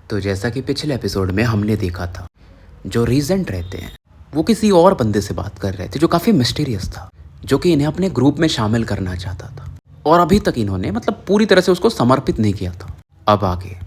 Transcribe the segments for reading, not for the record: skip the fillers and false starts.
तो जैसा कि पिछले एपिसोड में हमने देखा था, जो रीजेंट रहते हैं वो किसी और बंदे से बात कर रहे थे जो काफ़ी मिस्टीरियस था, जो कि इन्हें अपने ग्रुप में शामिल करना चाहता था और अभी तक इन्होंने मतलब पूरी तरह से उसको समर्पित नहीं किया था। अब आगे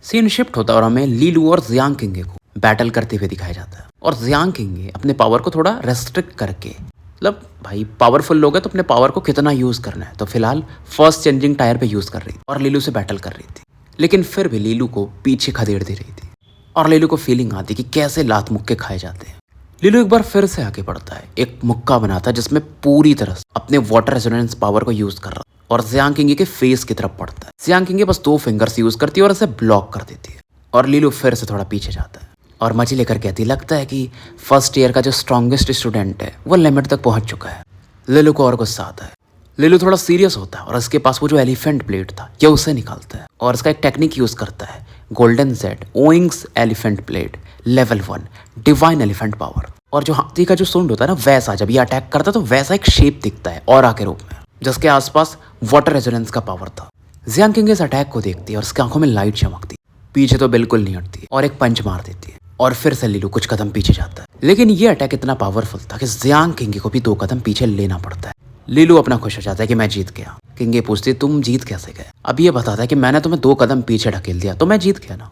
सीन शिफ्ट होता है और हमें लीलू और जियांग किंगे को बैटल करते हुए दिखाया जाता है और जियांग किंगे अपने पावर को थोड़ा रेस्ट्रिक्ट करके, मतलब भाई पावरफुल लोग हैं तो अपने पावर को कितना यूज़ करना है, तो फिलहाल फर्स्ट चेंजिंग टायर पे यूज़ कर रही थी और लीलू से बैटल कर रही थी, लेकिन फिर भी लीलू को पीछे खदेड़ दे रही थी और लीलू को फीलिंग आती कि कैसे लात मुक्के खाए जाते हैं। लीलू एक बार फिर से आगे बढ़ता है, एक मुक्का बनाता है जिसमें पूरी तरह से अपने वाटर रेजोनेंस पावर को यूज़ कर रहा है और जियांग किंगे के फेस की तरफ पड़ता है। जियांग किंगे बस 2 फिंगर्स यूज़ करती है और इसे ब्लॉक कर देती है और लीलू फिर से थोड़ा पीछे जाता है और मची लेकर कहती लगता है कि फर्स्ट ईयर का जो स्ट्रॉन्गेस्ट स्टूडेंट है वो लिमिट तक पहुंच चुका है। लीलू को और गुस्सा आता है, लीलू थोड़ा सीरियस होता है और इसके पास वो जो एलिफेंट प्लेट था ये उसे निकालता है और इसका एक टेक्निक यूज़ करता है, गोल्डन जेड ओइंग्स elephant plate level 1 divine elephant power. और जो हाथी का जो सूंड होता है ना, वैसा जब ये अटैक करता है तो वैसा एक शेप दिखता है ऑरा के रूप में, जिसके आसपास वाटर रेजोनेंस का पावर था। जियांग किंग इस अटैक को देखती है और उसकी आंखों में लाइट चमकती, पीछे तो बिल्कुल नहीं हटती और एक पंच मार देती है और फिर से लीलू कुछ कदम पीछे जाता है। लेकिन ये अटैक इतना पावरफुल था कि जियांग किंग को भी 2 कदम पीछे लेना पड़ता है। लीलू अपना खुश हो जाता है कि मैं जीत गया। किंगे पूछती तुम जीत कैसे गए? अब ये बताता है कि मैंने तुम्हें 2 कदम पीछे ढकेल दिया तो मैं जीत गया ना,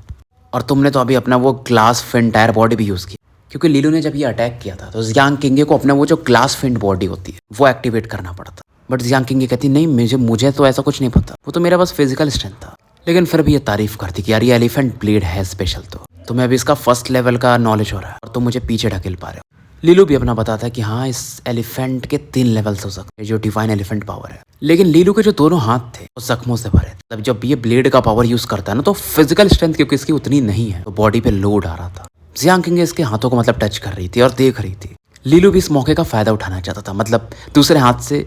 और तुमने तो अभी अपना वो ग्लास फिन टायर बॉडी भी यूज़ की, क्योंकि लीलू ने जब ये अटैक किया था तो जियांग किंगे को अपना वो जो ग्लास फिन बॉडी होती है वो एक्टिवेट करना पड़ता। बट जियांग किंगे कहती नहीं, मुझे तो ऐसा कुछ नहीं पता, वो तो मेरा बस फिजिकल स्ट्रेंथ था। लेकिन फिर भी ये तारीफ करती कि यार ये एलिफेंट ब्लेड है स्पेशल, तो तुम्हें अभी इसका फर्स्ट लेवल का नॉलेज हो रहा है और तुम मुझे पीछे ढकेल पा रहे हो। लीलू भी अपना बताता है कि हाँ इस एलिफेंट के 3 लेवल्स हो सकते हैं जो डिवाइन एलिफेंट पावर है। लेकिन लीलू के जो दोनों हाथ थे वो जख्मों से भरे थे, तब जब ये ब्लेड का पावर यूज करता है ना तो फिजिकल स्ट्रेंथ क्योंकि इसकी उतनी नहीं है तो बॉडी पे लोड आ रहा था। जियांग किंग इसके हाथों को मतलब टच कर रही थी और देख रही थी। लीलू भी इस मौके का फायदा उठाना चाहता था, मतलब दूसरे हाथ से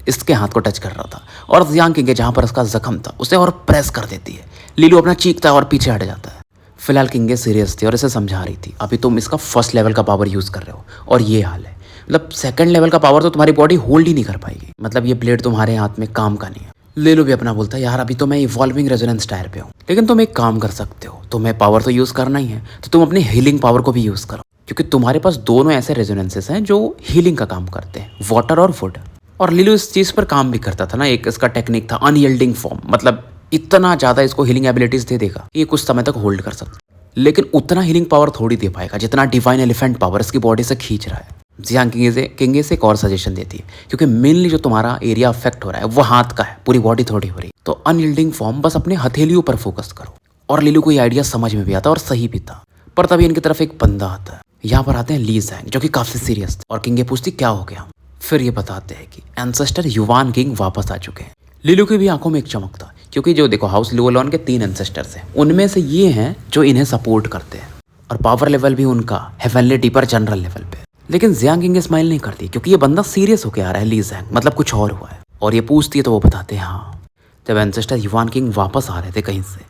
इसके हाथ को टच कर रहा था और जियांग किंग जहाँ पर उसका जख्म था उसे और प्रेस कर देती है। लीलू अपना चीखता है और पीछे हट जाता है। फिलहाल किंगे सीरियस थी और इसे समझा रही थी अभी तुम इसका फर्स्ट लेवल का पावर यूज़ कर रहे हो और ये हाल है, मतलब सेकंड लेवल का पावर तो तुम्हारी बॉडी होल्ड ही नहीं कर पाएगी, मतलब ये ब्लेड तुम्हारे हाथ में काम का नहीं है। लीलू भी अपना बोलता है यार अभी तो मैं इवॉल्विंग रेजोनेंस टायर पे हूँ, लेकिन तुम एक काम कर सकते हो, तुम्हें पावर तो यूज़ करना ही है तो तुम अपनी हीलिंग पावर को भी यूज़ करो, क्योंकि तुम्हारे पास दोनों ऐसे रेजोनेंसेस हैं जो हीलिंग का काम करते हैं, वाटर और वुड। और लीलू इस चीज़ पर काम भी करता था ना, एक इसका टेक्निक था अनयील्डिंग फॉर्म, मतलब इतना ज़्यादा इसको हीलिंग एबिलिटीज़ दे देगा ये कुछ समय तक होल्ड कर सकता, लेकिन उतना हीलिंग पावर थोड़ी दे पाएगा जितना डिवाइन एलिफेंट पावर इसकी बॉडी से खींच रहा है। जियांग किंगे से एक और सजेशन देती है, क्योंकि मेनली जो तुम्हारा एरिया अफेक्ट हो रहा है वो हाथ का है, पूरी बॉडी थोड़ी हो रही है, तो अनयील्डिंग फॉर्म बस अपने हथेलियों पर फोकस करो। और लीलू को ये आइडिया समझ में भी आता और सही भी था। पर तभी इनकी तरफ एक बंदा आता है, यहाँ पर आते हैं ली ज़ैंग जो कि काफ़ी सीरियस थे और किंगे पूछती क्या हो गया। फिर ये बताते हैं कि एंसेस्टर युवान किंग वापस आ चुके हैं। लीलू की भी आंखों में एक चमक था, क्योंकि जो देखो हाउस ल्यूलॉन के 3 एंसेस्टर्स हैं, उनमें से ये हैं जो इन्हें सपोर्ट करते हैं और पावर लेवल भी उनका हेवनली डीपर जनरल लेवल पे। लेकिन जियांग किंग स्माइल नहीं करती क्योंकि ये बंदा सीरियस होके आ रहा है, ली ज़ैंग मतलब कुछ और हुआ है। और ये पूछती है तो वो बताते हैं हाँ जब एंसेस्टर युवान किंग वापस आ रहे थे कहीं से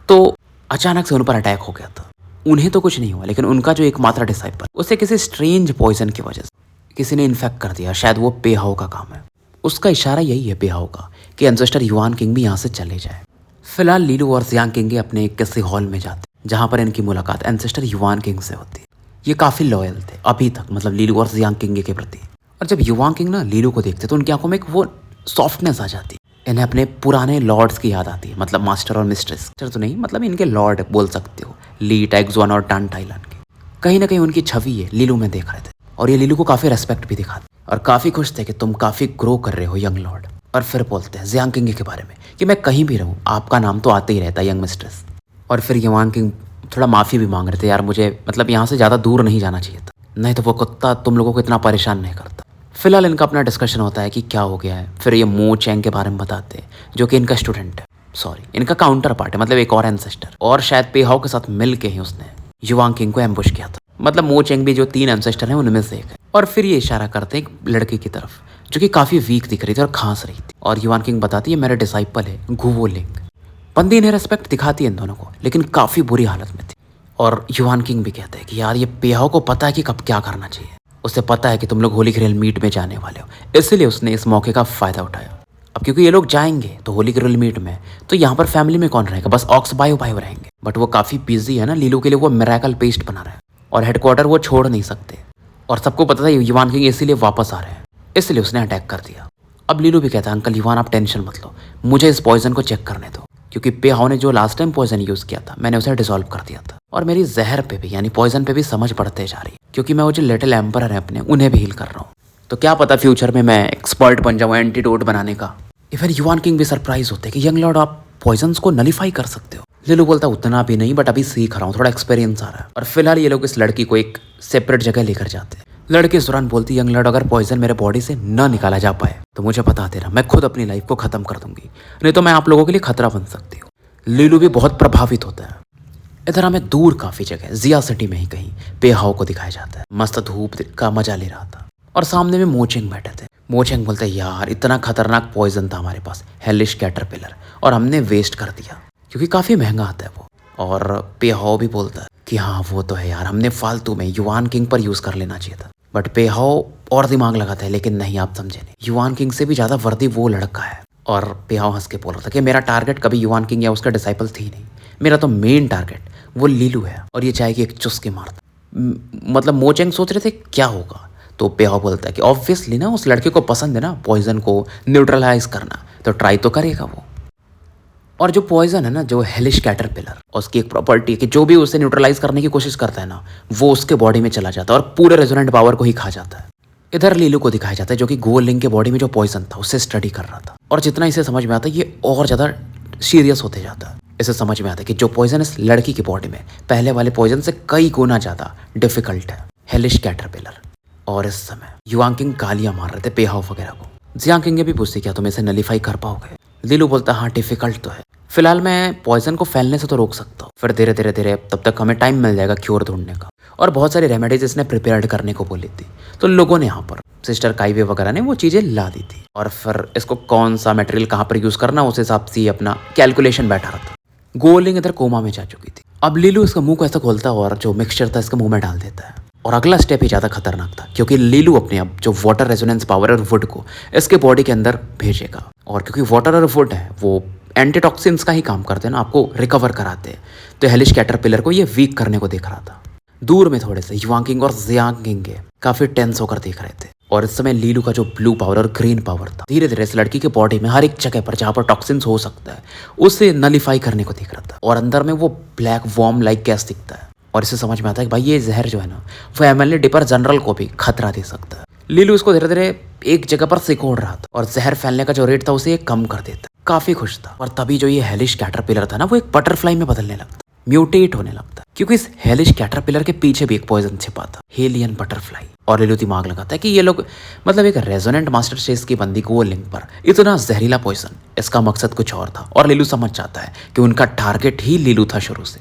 तो अचानक से उन पर अटैक हो गया था। उन्हें तो कुछ नहीं हुआ, लेकिन उनका जो एकमात्र डिसाइपल उसे किसी स्ट्रेंज पॉइजन की वजह से किसी ने इन्फेक्ट कर दिया, शायद वो पेहाओ का काम है। उसका इशारा यही है पेहाओ का कि एंसेस्टर युवान किंग भी यहाँ से चले जाए। फिलहाल लीलू और जियांग किंग अपने एक किसी हॉल में जाते जहाँ पर इनकी मुलाकात एंसेस्टर युवान किंग से होती है। ये काफ़ी लॉयल थे अभी तक, मतलब लीलू और जियांग किंग के प्रति। और जब युवान किंग ना लीलू को देखते तो उनकी आंखों में एक वो सॉफ्टनेस आ जाती, इन्हें अपने पुराने लॉर्ड्स की याद आती है, मतलब मास्टर और मिस्ट्रेस तो नहीं, मतलब इनके लॉर्ड बोल सकते हो, ली टैक्सुआन और टान टाइलन के। कहीं ना कहीं उनकी छवि है लीलू में देख रहे थे और ये लीलू को काफ़ी रेस्पेक्ट भी दिखाते और काफ़ी खुश थे कि तुम काफ़ी ग्रो कर रहे हो यंग लॉर्ड। और फिर बोलते हैं जियांग किंग के बारे में कि मैं कहीं भी रहूँ आपका नाम तो आते ही रहता है यंग मिस्ट्रेस। और फिर युवान किंग थोड़ा माफ़ी भी मांग रहे थे, यार मुझे मतलब यहाँ से ज़्यादा दूर नहीं जाना चाहिए था, नहीं तो वो कुत्ता तुम लोगों को इतना परेशान नहीं करता। फिलहाल इनका अपना डिस्कशन होता है कि क्या हो गया है। फिर ये मो चैंग के बारे में बताते हैं जो कि इनका स्टूडेंट है, सॉरी इनका काउंटर पार्ट है, मतलब एक और एंसेस्टर, और शायद पेहाओ के साथ मिल के ही उसने युवान किंग को एम्बुश किया था। मतलब मो चैंग भी जो 3 एंसेस्टर हैं उनमें से एक है। और फिर ये इशारा करते हैं एक लड़की की तरफ जो कि काफ़ी वीक दिख रही थी और खांस रही थी, और युवान किंग बताती है मेरा डिसाइपल है गुवो लिंग। बंदी इन्हें रेस्पेक्ट दिखाती है इन दोनों को, लेकिन काफ़ी बुरी हालत में थी। और युवान किंग भी कहते हैं कि यार ये पेहाओ को पता है कि कब क्या करना चाहिए, उसे पता है कि तुम लोग होली ग्रेल मीट में जाने वाले हो, इसलिए उसने इस मौके का फ़ायदा उठाया। अब क्योंकि ये लोग जाएंगे तो होली ग्रेल मीट में, तो यहाँ पर फैमिली में कौन रहेगा, बस ऑक्स बायो रहेंगे। बट वो काफ़ी बिजी है ना, लीलू के लिए वो मिरेकल पेस्ट बना रहा है और हेडक्वार्टर वो छोड़ नहीं सकते। और सबको पता था युवान किंग इसीलिए वापस आ रहे हैं, इसलिए उसने अटैक कर दिया। अब लीलू भी कहता है अंकल युवान आप टेंशन मत लो, मुझे इस पॉइजन को चेक करने दो, क्योंकि पे हाउ ने जो लास्ट टाइम पॉइजन यूज़ किया था मैंने उसे डिसॉल्व कर दिया था। और मेरी जहर पे भी यानी पॉइजन पे भी समझ पड़ते जा रही है, क्योंकि मैं वो जो लिटिल एम्पर है अपने उन्हें भी हील कर रहा हूँ। तो क्या पता फ्यूचर में मैं एक्सपर्ट बन जाऊँ एंटीडोट बनाने का। फिर युवान किंग भी सरप्राइज होते हैं कि यंग लॉर्ड आप पॉइजन्स को नलीफाई कर सकते हो। लीलू बोलता उतना भी नहीं, बट अभी सीख रहा हूँ, थोड़ा एक्सपीरियंस आ रहा है। और फिलहाल ये लोग इस लड़की को एक सेपरेट जगह लेकर जाते हैं। लड़की इस दौरान बोलती यंग लॉर्ड अगर पॉइजन मेरे बॉडी से न निकाला जा पाए तो मुझे बता देना, मैं खुद अपनी लाइफ को खत्म कर दूंगी, नहीं तो मैं आप लोगों के लिए खतरा बन सकती हूँ। लीलू भी बहुत प्रभावित होता है। इधर हमें दूर काफी जगह जिया सिटी में ही कहीं पे हाउ को दिखाया जाता है, मस्त धूप का मजा ले रहा था और सामने में मोचेंग बैठे थे। मोचेंग बोलते यार इतना खतरनाक पॉइजन था हमारे पास, हेलिश कैटरपिलर, और हमने वेस्ट कर दिया क्योंकि काफी महंगा आता है वो। और पे हाउ भी बोलता है कि हाँ वो तो है यार, हमने फालतू में युवान किंग पर यूज कर लेना चाहिए था। बट पे हाउ और दिमाग लगाता है, लेकिन नहीं आप समझे नहीं, युवान किंग से भी ज्यादा वर्दी वो लड़का है। और पे हाउ हंस के बोल रहा था कि मेरा टारगेट कभी युवान किंग या उसका डिसाइपल थी नहीं, मेरा तो मेन टारगेट वो लीलू है और ये चाहेगी एक चुस्के मारता। मतलब मोचेंग सोच रहे थे क्या होगा, तो पे हाउ बोलता है कि ऑब्वियसली ना उस लड़के को पसंद है ना पॉइजन को न्यूट्रलाइज करना, तो ट्राई तो करेगा वो। और जो पॉइजन है ना, जो हेलिश कैटरपिलर, उसकी एक प्रॉपर्टी है कि जो भी उसे न्यूट्रलाइज करने की कोशिश करता है ना, वो उसके बॉडी में चला जाता है और पूरे रेजोनेंट पावर को ही खा जाता है। इधर लीलू को दिखाया जाता है जो कि गोल लिंक के बॉडी में जो पॉइजन था उसे स्टडी कर रहा था। और जितना इसे समझ में आता है ये और ज़्यादा सीरियस होते जाता है। इसे समझ में आता है कि जो पॉइजन इस लड़की की बॉडी में पहले वाले पॉइजन से कई गुना ज़्यादा डिफिकल्ट है, हेलिश कैटरपिलर। और इस समय युवान किंग गालियां मार रहे थे पे हाउ वगैरह को। जियांग किंग ये भी पूछती क्या तुम इसे नलीफाई कर पाओगे। लीलू बोलता हाँ डिफिकल्ट तो है, फिलहाल मैं पॉइजन को फैलने से तो रोक सकता हूँ, फिर धीरे धीरे धीरे तब तक हमें टाइम मिल जाएगा क्योर ढूंढने का। और बहुत सारी रेमेडीज इसने प्रिपेयर्ड करने को बोली थी, तो लोगों ने यहाँ पर सिस्टर काइवे वगैरह ने वो चीज़ें ला दी थी। और फिर इसको कौन सा मटेरियल कहाँ पर यूज़ करना उस हिसाब से अपना कैलकुलेशन बैठा रहा था। गोलिंग इधर कोमा में जा चुकी थी। अब लीलू इसका मुंह को ऐसा खोलता है और जो मिक्सचर था इसके मुंह में डाल देता है। और अगला स्टेप ही ज़्यादा खतरनाक था, क्योंकि लीलू अपने अब जो वाटर रेजोनेंस पावर और वुड को इसके बॉडी के अंदर भेजेगा। और क्योंकि वाटर और वुड है वो एंटीटॉक्सिन्स का ही काम करते हैं ना, आपको रिकवर कराते हैं, तो हेलिश कैटरपिलर को ये वीक करने को देख रहा था। दूर में थोड़े से युवान किंग और जियांग किंग काफी टेंस होकर देख रहे थे। और इस समय लीलू का जो ब्लू पावर और ग्रीन पावर था धीरे धीरे इस लड़की के बॉडी में हर एक जगह पर जहाँ पर टॉक्सिन्स हो सकता है उसे नलीफाई करने को देख रहा था। और अंदर में वो ब्लैक वॉर्म लाइक गैस दिखता है और इसे समझ में आता है कि भाई ये जहर जो है ना वो एमएलए डिपर जनरल को भी खतरा दे सकता है। लीलू इसको धीरे धीरे एक जगह पर सिकोड़ रहा था और जहर फैलने का जो रेट था उसे कम कर देता। काफी खुश था। और तभी जो ये हेलिश कैटरपिलर था ना वो एक बटरफ्लाई में बदलने लगता, म्यूटेट होने लगता, क्योंकि इस हेलिश कैटरपिलर के पीछे भी एक पॉइजन छिपा था, हेलियन बटरफ्लाई। और लीलू दिमाग लगाता है कि ये लोग मतलब एक रेजोनेंट मास्टर शेस की बंदी को वो लिंक पर इतना जहरीला पॉइजन, इसका मकसद कुछ और था। और लीलू समझ जाता है कि उनका टारगेट ही लीलू था शुरू से,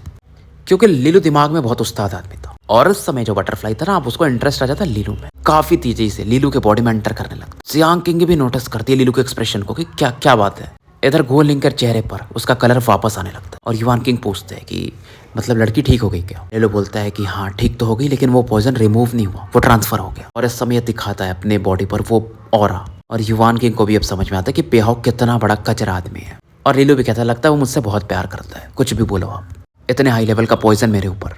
क्योंकि लीलू दिमाग में बहुत उस्ताद आदमी था। और इस समय जो बटरफ्लाई था ना आप उसको इंटरेस्ट आ जाता लीलू में, काफी तेजी से लीलू के बॉडी में एंटर करने लगता। जियांग किंग भी नोटिस करती है लीलू के एक्सप्रेशन को कि क्या क्या बात है। इधर गो लिंक के चेहरे पर उसका कलर वापस आने लगता है और युवान किंग पूछते हैं कि मतलब लड़की ठीक हो गई क्या। लीलू बोलता है कि हाँ ठीक तो हो गई, लेकिन वो पॉइजन रिमूव नहीं हुआ, वो ट्रांसफर हो गया। और इस समय दिखाता है अपने बॉडी पर वो ऑरा। और युवान किंग को भी अब समझ में आता है कि पे हाउ कितना बड़ा कचरा आदमी है। और लीलू भी कहता है लगता है वो मुझसे बहुत प्यार करता है, कुछ भी बोलो आप, इतने हाई लेवल का पॉइजन मेरे ऊपर।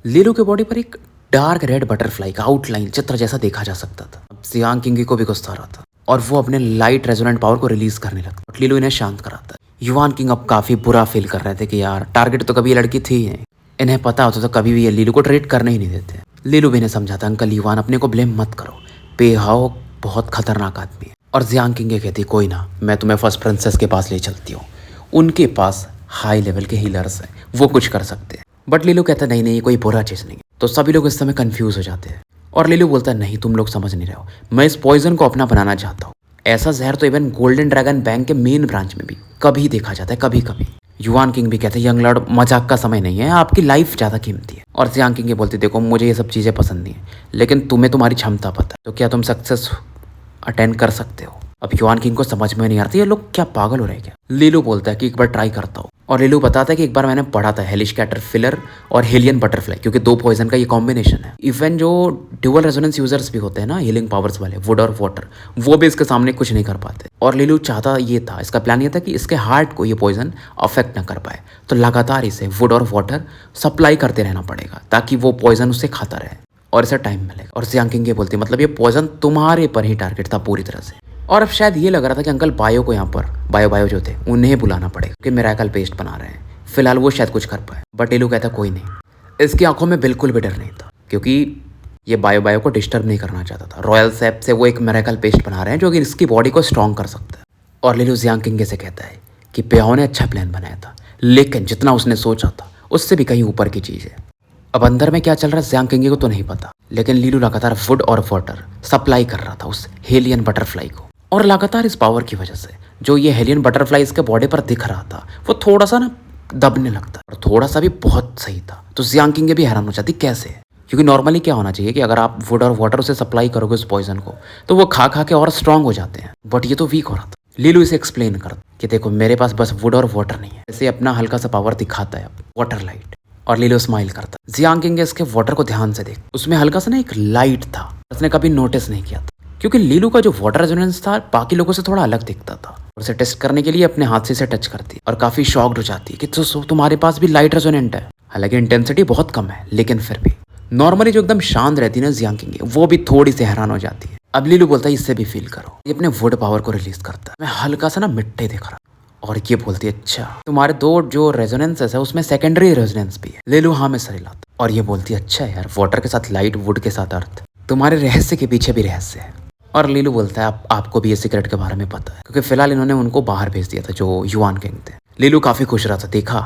लीलू के बॉडी पर एक डार्क रेड बटरफ्लाई का आउटलाइन चित्र जैसा देखा जा सकता था। अब जियांग किंग को भी गुस्सा आ रहा था और वो अपने लाइट रेजोनेंट पावर को रिलीज करने लगता। बट लीलू इन्हें शांत कराता है। युवान किंग अब काफी बुरा फील कर रहे थे कि यार टारगेट तो कभी ये लड़की थी ही नहीं, इन्हें पता होता तो कभी भी ये लीलू को ट्रीट करने ही नहीं देते। लीलू भी इन्हें समझाता अंकल युवान अपने को ब्लेम मत करो, पे हाउ बहुत खतरनाक आदमी है। और जियांग किंग कहती कोई ना, मैं तुम्हें फर्स्ट प्रिंसेस के पास ले चलती हूँ, उनके पास हाई लेवल के हीलर्स हैं, वो कुछ कर सकते हैं। बट लीलू कहता नहीं नहीं ये कोई बुरा चीज़ नहीं है। तो सभी लोग इस समय कंफ्यूज हो जाते हैं और लीलू बोलता है नहीं तुम लोग समझ नहीं रहे हो, मैं इस पॉइजन को अपना बनाना चाहता हूँ। ऐसा जहर तो इवन गोल्डन ड्रैगन बैंक के मेन ब्रांच में भी कभी देखा जाता है, कभी कभी। युवान किंग भी कहते हैं यंग लॉर्ड मजाक का समय नहीं है, आपकी लाइफ ज़्यादा कीमती है। और जियांग किंग ये बोलती देखो मुझे ये सब चीज़ें पसंद नहीं है, लेकिन तुम्हें तुम्हारी क्षमता पता है, तो क्या तुम सक्सेस अटेंड कर सकते हो। अब युआन किंग को समझ में नहीं आता ये लोग क्या पागल हो रहे हैं क्या। लीलू बोलता है कि एक बार ट्राई करता हूँ, और लीलू बताता है कि एक बार मैंने पढ़ा था हेलिश कैटरपिलर और हेलियन बटरफ्लाई, क्योंकि 2 पॉइजन का ये कॉम्बिनेशन है। इवन जो ड्यूअल रेजोनेंस यूजर्स भी होते हैं ना हीलिंग पावर्स वाले, वुड और वाटर, वो भी इसके सामने कुछ नहीं कर पाते। और लीलू चाहता ये था, इसका प्लान ये था कि इसके हार्ट को ये पॉइजन अफेक्ट ना कर पाए, तो लगातार इसे वुड और वाटर सप्लाई करते रहना पड़ेगा ताकि वो पॉइजन उसे खाता रहे और इसे टाइम मिलेगा। और जियांग किंग ये बोलती मतलब ये पॉइजन तुम्हारे पर ही टारगेट था पूरी तरह से। और अब शायद ये लग रहा था कि अंकल बायो को यहाँ पर बायो जो थे उन्हें बुलाना पड़ेगा कि मिरेकल पेस्ट बना रहे हैं, फिलहाल वो शायद कुछ कर पाए। बट लीलू कहता कोई नहीं। इसकी आंखों में बिल्कुल भी डर नहीं था, क्योंकि ये बायो को डिस्टर्ब नहीं करना चाहता था। रॉयल सैप से वो एक मिरेकल पेस्ट बना रहे हैं जो कि इसकी बॉडी को स्ट्रॉन्ग कर सकता है। और लीलू जियांग किंग से कहता है कि पेहो ने अच्छा प्लान बनाया था, लेकिन जितना उसने सोचा था उससे भी कहीं ऊपर की चीज़ है। अब अंदर में क्या चल रहा है जियांग किंग को तो नहीं पता, लेकिन लीलू लगातार वुड और वाटर सप्लाई कर रहा था उस हेलियन बटरफ्लाई को। और लगातार इस पावर की वजह से जो ये हेलियन बटरफ्लाई इसके बॉडी पर दिख रहा था वो थोड़ा सा ना दबने लगता, और थोड़ा सा भी बहुत सही था। तो जियांग किंग भी हैरान हो जाती कैसे, क्योंकि नॉर्मली क्या होना चाहिए कि अगर आप वुड और वाटर उसे सप्लाई करोगे उस पॉइजन को तो वो खा के और स्ट्रांग हो जाते हैं, बट ये तो वीक हो रहा था। लीलू इसे एक्सप्लेन कर कि देखो मेरे पास बस वुड और वाटर नहीं है, इसे अपना हल्का सा पावर दिखाता है वाटर लाइट। और लीलू स्माइल करता। जियांग किंग इसके वाटर को ध्यान से देख, उसमें हल्का सा ना एक लाइट था, उसने कभी नोटिस नहीं किया था, क्योंकि लीलू का जो वाटर रेजोनेंस था बाकी लोगों से थोड़ा अलग दिखता था। और उसे टेस्ट करने के लिए अपने हाथ से इसे टच करती और काफी शॉक्ड हो जाती है कि तो तुम्हारे पास भी लाइट रेजोनेंट है। हालांकि इंटेंसिटी बहुत कम है, लेकिन फिर भी नॉर्मली जो एकदम शांत रहती है ना जियांग किंग, वो भी थोड़ी सी हैरान हो जाती है। अब लीलू बोलता है इससे भी फील करो। ये अपने वुड पावर को रिलीज करता है। मैं हल्का सा ना मिट्टी दिख रहा, और ये बोलती है अच्छा तुम्हारे 2 जो रेजोनेंसेस है उसमें सेकेंडरी रेजोनेंस भी है। लीलू हाँ में सर हिलाता, और ये बोलती है अच्छा यार, वाटर के साथ लाइट, वुड के साथ अर्थ, तुम्हारे रहस्य के पीछे भी रहस्य है। और लीलू बोलता है आपको भी ये सीक्रेट के बारे में पता है, क्योंकि फिलहाल इन्होंने उनको बाहर भेज दिया था जो युआन किंग थे। लीलू काफी खुश रहा था। देखा,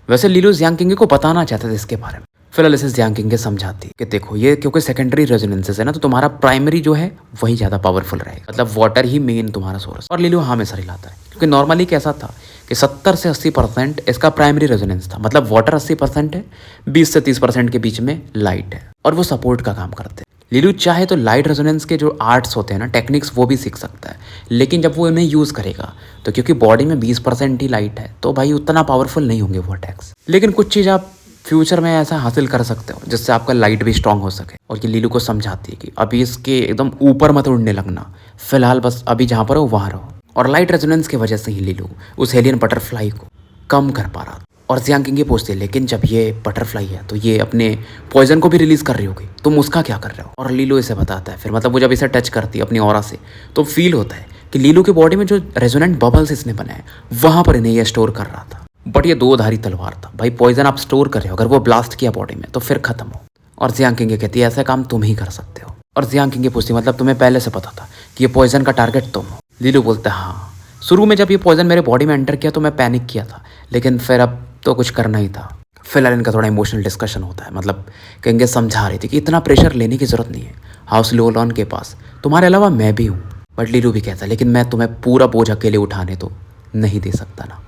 वैसे लीलू जियांग किंग को बताना चाहते थे इसके बारे में। फिलहाल इसे जियांग किंग समझाती कि देखो ये क्योंकि सेकेंडरी रेजोनेंसेस है ना, तो तुम्हारा प्राइमरी जो है वही ज्यादा पावरफुल रहेगा, मतलब वाटर ही मेन तुम्हारा सोर्स। और लीलू हाँ में सर हिलाता है, क्योंकि नॉर्मली कैसा था कि 70 से 80% इसका प्राइमरी रेजोनेंस था, मतलब वाटर 80% है, 20 से 30% के बीच में लाइट है, और वो सपोर्ट का काम करते हैं। लीलू चाहे तो लाइट रेजोनेंस के जो आर्ट्स होते हैं ना, टेक्निक्स, वो भी सीख सकता है, लेकिन जब वो उन्हें यूज़ करेगा तो क्योंकि बॉडी में 20% ही लाइट है तो भाई उतना पावरफुल नहीं होंगे वो अटैक्स। लेकिन कुछ चीज़ आप फ्यूचर में ऐसा हासिल कर सकते हो जिससे आपका लाइट भी स्ट्रांग हो सके। और ये लीलू को समझाती है कि अभी इसके एकदम ऊपर मत उड़ने लगना, फिलहाल बस अभी जहाँ पर हो वहाँ रहो। और लाइट रेजोनेंस की वजह से ही लीलू उस हेलियन बटरफ्लाई को कम कर पा रहा था। और जियांग किंग ये पूछते हैं लेकिन जब ये बटरफ्लाई है तो ये अपने पॉइजन को भी रिलीज कर रही होगी, तुम उसका क्या कर रहे हो। और लीलू इसे बताता है। फिर मतलब वो जब इसे टच करती है अपनी ऑरा से तो फील होता है कि लीलू की बॉडी में जो रेजोनेंट बबल्स इसने बनाए वहां पर इन्हें ये स्टोर कर रहा था। बट ये 2 धारी तलवार था भाई, पॉइजन आप स्टोर कर रहे हो, अगर वो ब्लास्ट किया बॉडी में तो फिर खत्म हो। और जियांग किंग कहती है ऐसा काम तुम ही कर सकते हो। और जियांग किंग पूछती मतलब तुम्हें पहले से पता था कि ये पॉइजन का टारगेट तुम हो। लीलू बोलता है हाँ, शुरू में जब ये पॉइजन मेरे बॉडी में एंटर किया तो मैं पैनिक किया था, लेकिन फिर अब तो कुछ करना ही था। फिलहाल इनका थोड़ा इमोशनल डिस्कशन होता है, मतलब किंग समझा रही थी कि इतना प्रेशर लेने की जरूरत नहीं है, हाउस लोलॉन के पास तुम्हारे अलावा मैं भी हूँ। बट लीलू भी कहता है लेकिन मैं तुम्हें पूरा बोझ अकेले उठाने तो नहीं दे सकता ना।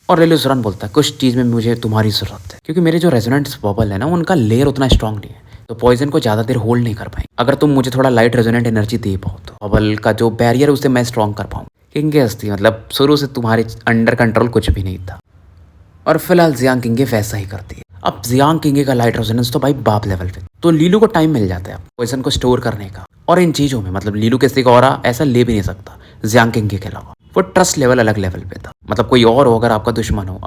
और लीलू तुरंत बोलता है कुछ चीज़ में मुझे तुम्हारी ज़रूरत है, क्योंकि मेरे जो रेजोनेंट्स बबल है ना उनका लेयर उतना स्ट्रांग नहीं है, तो पॉइजन को ज़्यादा देर होल्ड नहीं कर पाएंगे। अगर तुम मुझे थोड़ा लाइट रेजोनेंट एनर्जी दे पाओ तो बबल का जो बैरियर है उसे मैं स्ट्रांग कर पाऊँ। किंग हंसती मतलब शुरू से तुम्हारे अंडर कंट्रोल कुछ भी नहीं था। और फिलहाल जियांग किंग वैसा ही करती है। अब जियांग किंग का लाइट रेजोनेंस तो भाई बाप लेवल पे, तो लीलू को टाइम मिल जाता है पॉइजन को स्टोर करने का। और इन चीज़ों में मतलब लीलू किसी का ऑरा ऐसा ले भी नहीं सकता जियांग किंग के अलावा, वो ट्रस्ट लेवल अलग लेवल पे था। मतलब कोई और हो अगर आपका दुश्मन हो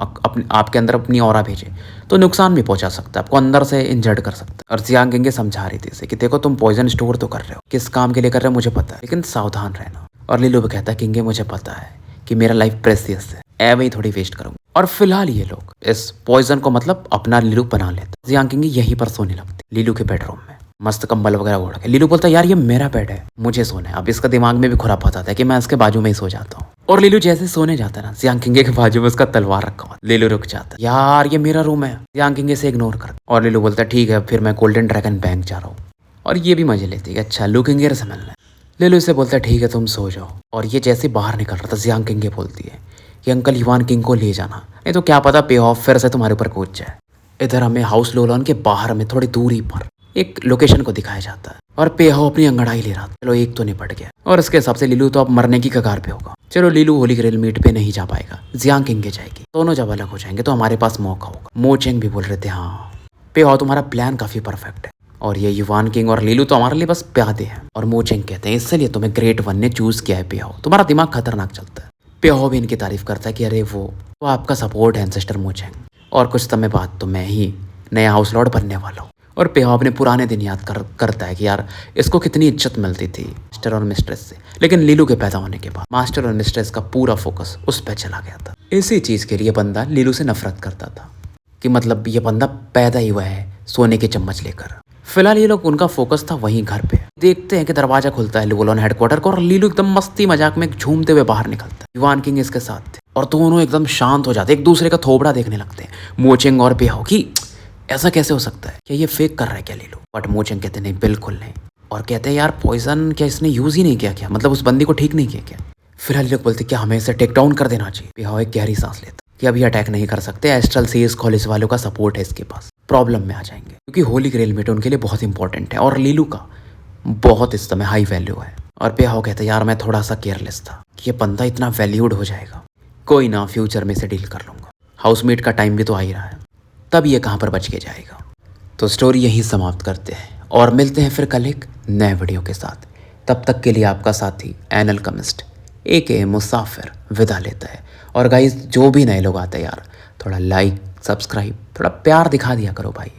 आपके अंदर अपनी ऑरा भेजे तो नुकसान भी पहुंचा सकता है, आपको अंदर से इंजर्ड कर सकता है। और जियांग किंग समझा रही थी इसे कि देखो तुम पॉइजन स्टोर तो कर रहे हो, किस काम के लिए कर रहे हो मुझे पता है, लेकिन सावधान रहना। और लीलू भी कहता है किंग मुझे पता है कि मेरा लाइफ प्रेसियस है, ऐ वही थोड़ी वेस्ट करूंगा। और फिलहाल ये लोग इस पॉइजन को मतलब अपना लीलू बना लेते। जियांग किंग यहीं पर सोने लगती लीलू के बेडरूम में, मस्त कंबल वगैरह ओढ़ के। लीलू बोलता है यार ये मेरा बेड है, मुझे सोना है। अब इसका दिमाग में भी खुरापात आता है कि मैं इसके बाजू में ही सो जाता हूँ। और लीलू जैसे सोने जाता है ना, जियांग किंग के बाजू में उसका तलवार रखा हुआ। लीलू रुक जाता है यार ये मेरा रूम है। जियांग किंग से इग्नोर कर, और लीलू बोलता है ठीक है फिर मैं गोल्डन ड्रैगन बैंक जा रहा हूँ। और ये भी मजे लेती है अच्छा लू किंग से मिलना है। लीलू इसे बोलता है ठीक है तुम सो जाओ। और ये जैसे बाहर निकल रहा था जियांग किंग बोलती है कि अंकल युआन किंग को ले जाना, नहीं तो क्या पता पे ऑफ फिर से तुम्हारे ऊपर कूद जाए। इधर हमें हाउस लोलॉन के बाहर में थोड़ी दूरी पर एक लोकेशन को दिखाया जाता है और पेहो अपनी अंगड़ाई ले रहा था। चलो एक तो निपट गया और इसके हिसाब से लीलू तो अब मरने की कगार पे होगा। चलो लीलू होली ग्रेल मीट पे नहीं जा पाएगा, जियांग किंग के जाएगी। दोनों जब अलग हो जाएंगे तो हमारे पास मौका होगा। मो चेंग भी बोल रहे थे हाँ पेहो तुम्हारा प्लान काफी परफेक्ट है और ये युवान किंग और लीलू तो हमारे लिए बस प्यादे हैं। और मो चेंग कहते हैं इसलिए तुम्हें ग्रेट वन ने चूज किया है पेहो, तुम्हारा दिमाग खतरनाक चलता है। पेहो भी इनकी तारीफ करता है कि अरे वो तो आपका सपोर्ट है एंसेस्टर मो चेंग, और कुछ समय बाद तो मैं ही नया हाउस लॉर्ड बनने वाला हूँ। और पेहो अपने पुराने दिन याद करता है कि यार इसको कितनी इज्जत मिलती थी मास्टर और मिस्ट्रेस से, लेकिन लीलू के पैदा होने के बाद मास्टर और मिस्ट्रेस का पूरा फोकस उस पर चला गया था। इसी चीज के लिए बंदा लीलू से नफरत करता था कि मतलब ये बंदा पैदा ही हुआ है सोने के चम्मच लेकर। फिलहाल ये लोग उनका फोकस था वहीं घर पे। देखते हैं कि दरवाजा खुलता है लुवोलॉन हेडक्वार्टर को और लीलू एकदम मस्ती मजाक में झूमते हुए बाहर निकलता है। युवान किंग इसके साथ थे और दोनों एकदम शांत हो जाते, एक दूसरे का थोबड़ा देखने लगते हैं। मोचेंग और पेहो कि ऐसा कैसे हो सकता है, क्या ये फेक कर रहा है क्या लीलू? बट मोचेंग कहते नहीं बिल्कुल नहीं, और कहते हैं यार पॉइजन क्या इसने यूज ही नहीं किया क्या, मतलब उस बंदी को ठीक नहीं किया क्या? फिलहाल लोग बोलते क्या हमें इसे टेक डाउन कर देना चाहिए। पेहो एक गहरी सांस लेता कि अभी अटैक नहीं कर सकते, एस्ट्रल सीज कॉलेज वालों का सपोर्ट है इसके पास, प्रॉब्लम में आ जाएंगे क्योंकि होली ग्रेल मीट उनके लिए बहुत इंपॉर्टेंट है और लीलू का बहुत इस समय हाई वैल्यू है। और पेहो कहते यार मैं थोड़ा सा केयरलेस था कि ये बंदा इतना वैल्यूड हो जाएगा, कोई ना फ्यूचर में से डील कर लूंगा, हाउसमेट का टाइम भी तो आ ही रहा है, तब ये कहाँ पर बच के जाएगा। तो स्टोरी यहीं समाप्त करते हैं और मिलते हैं फिर कल एक नए वीडियो के साथ। तब तक के लिए आपका साथी एन अल्केमिस्ट AKA मुसाफिर विदा लेता है। और गाइस जो भी नए लोग आते हैं यार थोड़ा लाइक सब्सक्राइब थोड़ा प्यार दिखा दिया करो भाई।